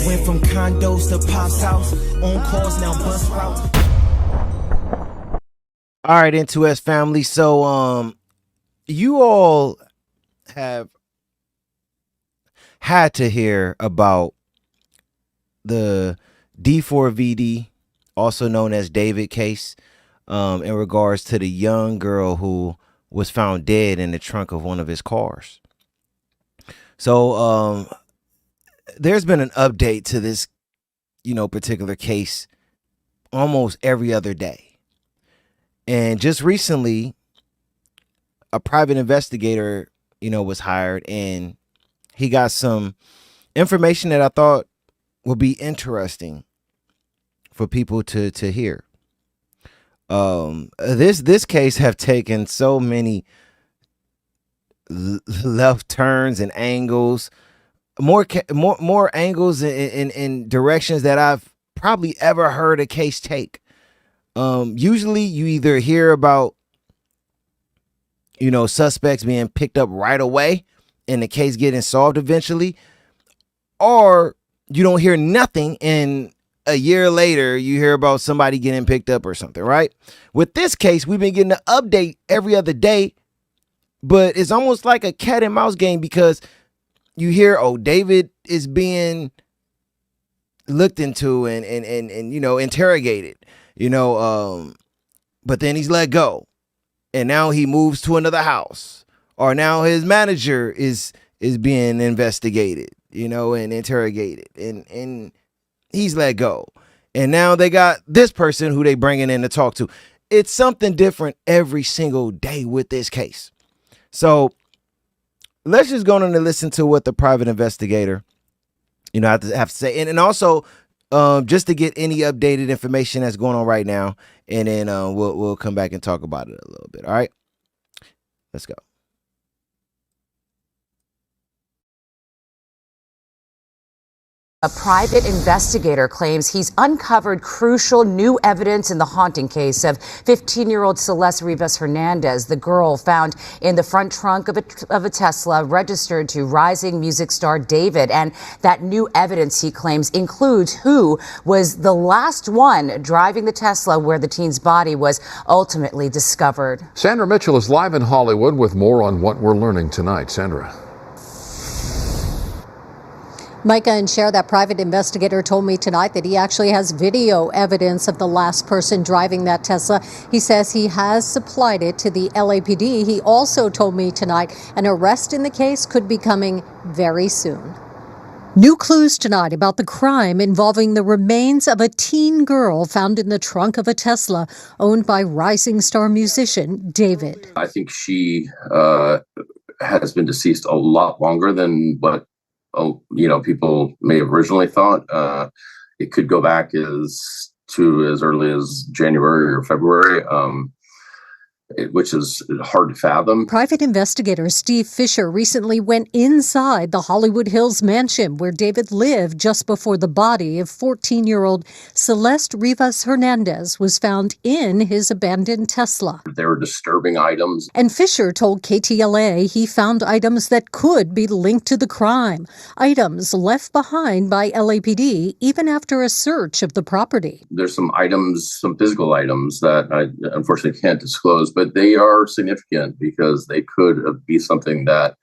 Went from condos to Pop's house. On calls, now bus routes. All right, Into Us family. So, you all have had to hear about the D4VD, also known as David case, in regards to the young girl who was found dead in the trunk of one of his cars. So, there's been an update to this, particular case almost every other day. And just recently, a private investigator, was hired, and he got some information that I thought would be interesting for people to hear. This case have taken so many left turns and angles, more angles in directions that I've probably ever heard a case take. Usually you either hear about, suspects being picked up right away and the case getting solved eventually, or you don't hear nothing and a year later you hear about somebody getting picked up or something, right? With this case, we've been getting an update every other day, but it's almost like a cat and mouse game, because you hear, oh, David is being looked into and interrogated, but then he's let go, and now he moves to another house, or now his manager is being investigated, and interrogated, and he's let go, and now they got this person who they bringing in to talk to. It's something different every single day with this case. So let's just go on and listen to what the private investigator, have to say, and also just to get any updated information that's going on right now, and then we'll come back and talk about it a little bit. All right, let's go. A private investigator claims he's uncovered crucial new evidence in the haunting case of 15-year-old Celeste Rivas Hernandez, the girl found in the front trunk of a Tesla registered to rising music star David. And that new evidence, he claims, includes who was the last one driving the Tesla where the teen's body was ultimately discovered. Sandra Mitchell is live in Hollywood with more on what we're learning tonight. Sandra. Micah and Cher, that private investigator told me tonight that he actually has video evidence of the last person driving that Tesla. He says he has supplied it to the LAPD. He also told me tonight an arrest in the case could be coming very soon. New clues tonight about the crime involving the remains of a teen girl found in the trunk of a Tesla owned by rising star musician David. I think she has been deceased a lot longer than what people may have originally thought. It could go back as early as January or February, which is hard to fathom. Private investigator Steve Fisher recently went inside the Hollywood Hills mansion where David lived just before the body of 14-year-old Celeste Rivas Hernandez was found in his abandoned Tesla. There were disturbing items. And Fisher told KTLA he found items that could be linked to the crime, items left behind by LAPD even after a search of the property. There's some items, some physical items that I unfortunately can't disclose, but they are significant because they could be something that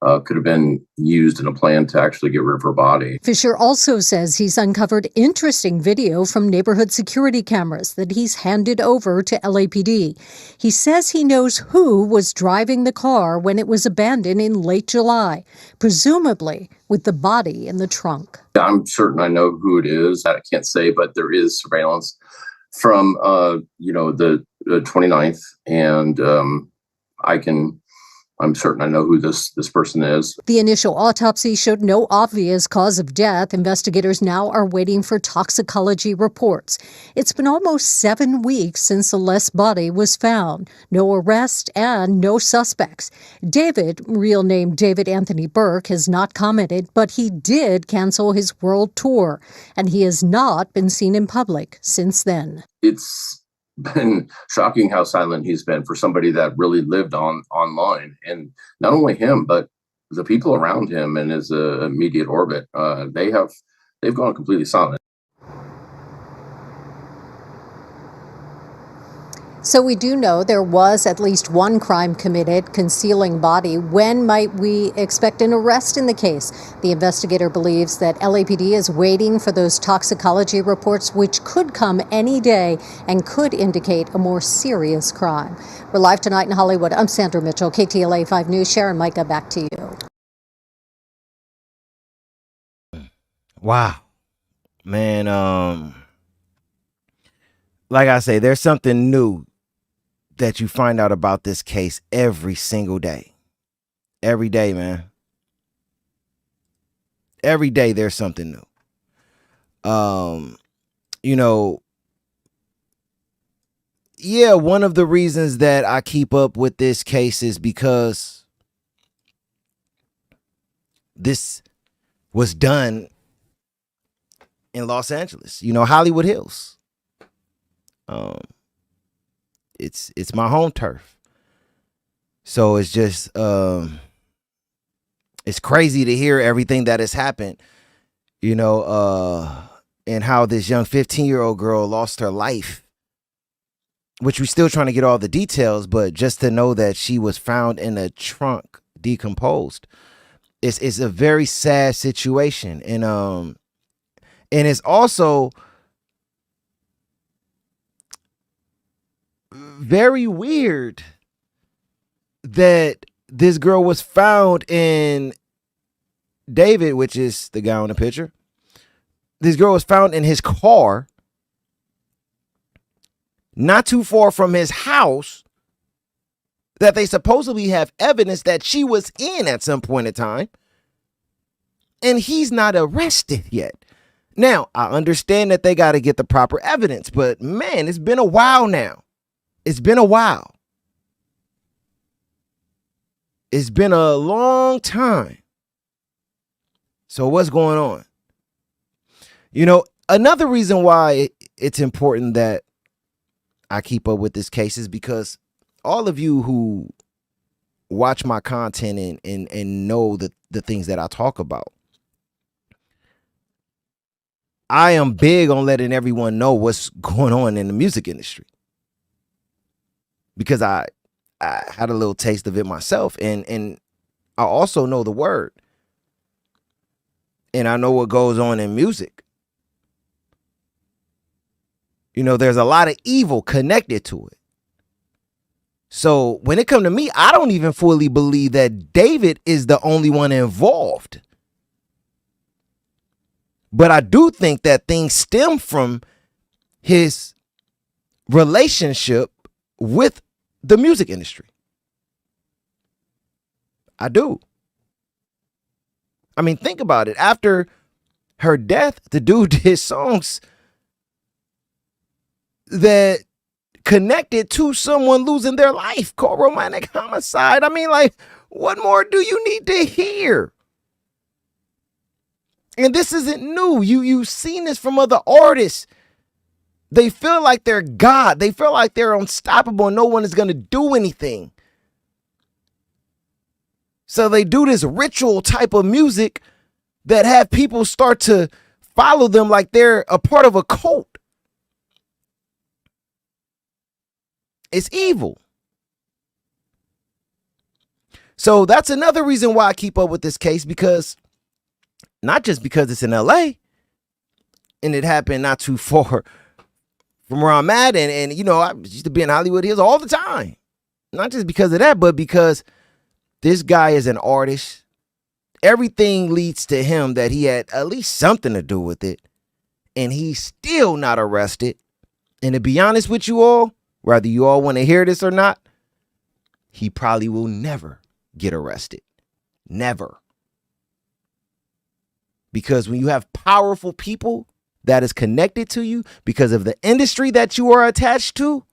could have been used in a plan to actually get rid of her body. Fisher also says he's uncovered interesting video from neighborhood security cameras that he's handed over to LAPD. He says he knows who was driving the car when it was abandoned in late July, presumably with the body in the trunk. I'm certain I know who it is. I can't say, but there is surveillance from the 29th, and I'm certain I know who this person is. The initial autopsy showed no obvious cause of death. Investigators now are waiting for toxicology reports. It's been almost 7 weeks since Celeste's body was found. No arrest and no suspects. David, real name David Anthony Burke, has not commented, but he did cancel his world tour, and he has not been seen in public since then. It's been shocking how silent he's been for somebody that really lived online, and not only him, but the people around him and his immediate orbit. They have they've gone completely silent. So we do know there was at least one crime committed, concealing body. When might we expect an arrest in the case? The investigator believes that LAPD is waiting for those toxicology reports, which could come any day and could indicate a more serious crime. We're live tonight in Hollywood. I'm Sandra Mitchell, KTLA 5 News. Sharon, Micah, back to you. Wow, man. Like I say, there's something new that you find out about this case every single day. Every day, man. Every day there's something new. You know, yeah, one of the reasons that I keep up with this case is because this was done in Los Angeles, you know, Hollywood Hills. It's my home turf. So it's just it's crazy to hear everything that has happened, you know, and how this young 15-year-old girl lost her life, which we're still trying to get all the details, but just to know that she was found in a trunk decomposed, it's a very sad situation. And it's also very weird that this girl was found in David, which is the guy on the picture. This girl was found in his car, not too far from his house, that they supposedly have evidence that she was in at some point in time, and he's not arrested yet. Now, I understand that they got to get the proper evidence, but man, it's been a while now. It's been a while. It's been a long time. So what's going on? You know, another reason why it's important that I keep up with this case is because all of you who watch my content and know the things that I talk about, I am big on letting everyone know what's going on in the music industry. Because I had a little taste of it myself, and I also know the word, and I know what goes on in music. You know, there's a lot of evil connected to it. So when it comes to me, I don't even fully believe that David is the only one involved. But I do think that things stem from his relationship with the music industry. I do. I mean, think about it. After her death, the dude did songs that connected to someone losing their life, called romantic homicide. I mean, like, what more do you need to hear? And this isn't new. You've seen this from other artists. They feel like they're God. They feel like they're unstoppable and no one is going to do anything. So they do this ritual type of music that have people start to follow them like they're a part of a cult. It's evil. So that's another reason why I keep up with this case, because not just because it's in LA and it happened not too far from where I'm at, and you know, I used to be in Hollywood Hills all the time. Not just because of that, but because this guy is an artist. Everything leads to him that he had at least something to do with it, and he's still not arrested. And to be honest with you all, whether you all want to hear this or not, he probably will never get arrested. Never. Because when you have powerful people that is connected to you because of the industry that you are attached to,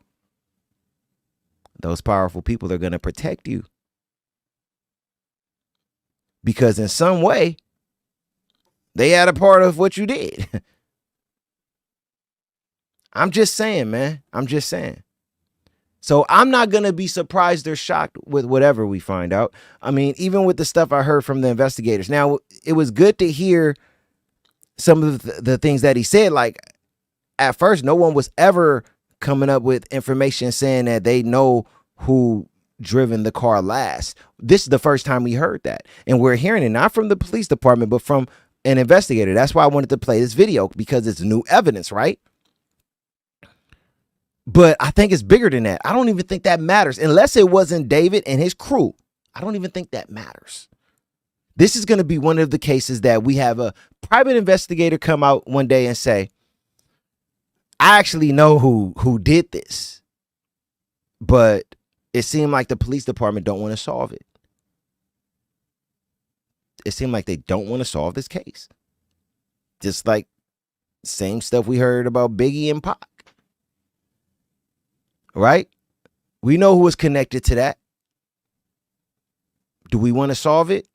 those powerful people are going to protect you. Because in some way, they had a part of what you did. I'm just saying, man. I'm just saying. So I'm not going to be surprised or shocked with whatever we find out. I mean, even with the stuff I heard from the investigators. Now, it was good to hear some of the things that he said, like at first, no one was ever coming up with information saying that they know who driven the car last. This is the first time we heard that. And we're hearing it not from the police department, but from an investigator. That's why I wanted to play this video, because it's new evidence, right? But I think it's bigger than that. I don't even think that matters. Unless it wasn't David and his crew, I don't even think that matters. This is going to be one of the cases that we have a private investigator come out one day and say, I actually know who did this, but it seemed like the police department don't want to solve it. It seemed like they don't want to solve this case. Just like same stuff we heard about Biggie and Pac. Right? We know who was connected to that. Do we want to solve it?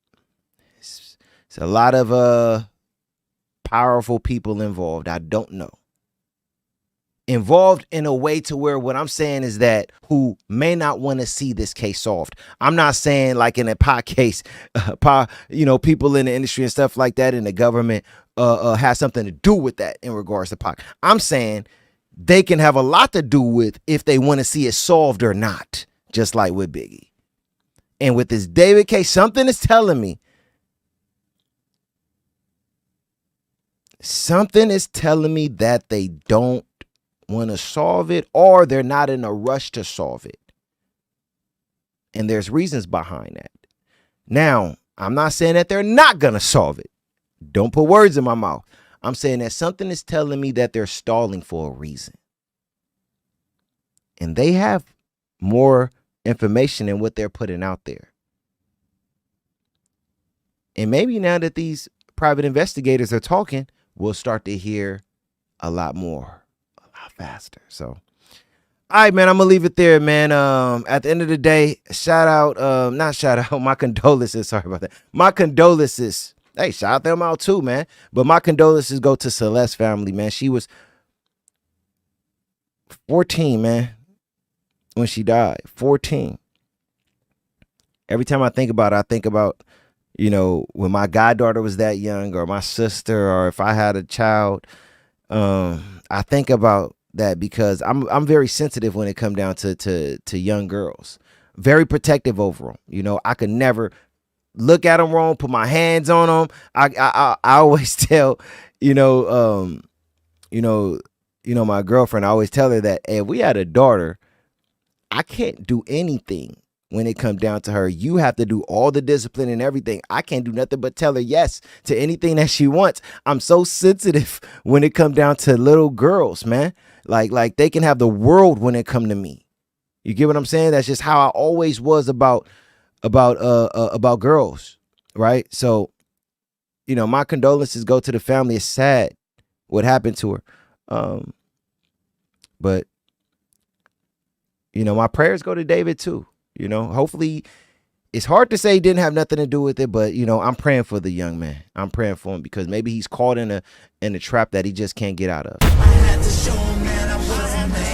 It's a lot of powerful people involved. I don't know. Involved in a way to where what I'm saying is that who may not want to see this case solved. I'm not saying like in a Pac case, people in the industry and stuff like that in the government has something to do with that in regards to Pac. I'm saying they can have a lot to do with if they want to see it solved or not, just like with Biggie. And with this David case, something is telling me that they don't want to solve it, or they're not in a rush to solve it. And there's reasons behind that. Now, I'm not saying that they're not going to solve it. Don't put words in my mouth. I'm saying that something is telling me that they're stalling for a reason. And they have more information than what they're putting out there. And maybe now that these private investigators are talking, we'll start to hear a lot more. Faster. So, all right, man, I'm gonna leave it there, man. At the end of the day, my condolences. Sorry about that. My condolences. Hey, shout them out too, man. But my condolences go to Celeste's family, man. She was 14, man, when she died. 14. Every time I think about it, I think about, when my goddaughter was that young, or my sister, or if I had a child. I think about that because I'm very sensitive when it comes down to young girls. Very protective over them. I could never look at them wrong, put my hands on them. I always tell, my girlfriend, I always tell her that, hey, if we had a daughter, I can't do anything when it comes down to her. You have to do all the discipline and everything. I can't do nothing but tell her yes to anything that she wants. I'm so sensitive when it comes down to little girls, man. Like they can have the world when it come to me. You get what I'm saying? That's just how I always was about girls, right? So, my condolences go to the family. It's sad what happened to her. But my prayers go to David too. Hopefully, it's hard to say he didn't have nothing to do with it, but I'm praying for the young man. I'm praying for him because maybe he's caught in a trap that he just can't get out of. I had to show him that I wasn't the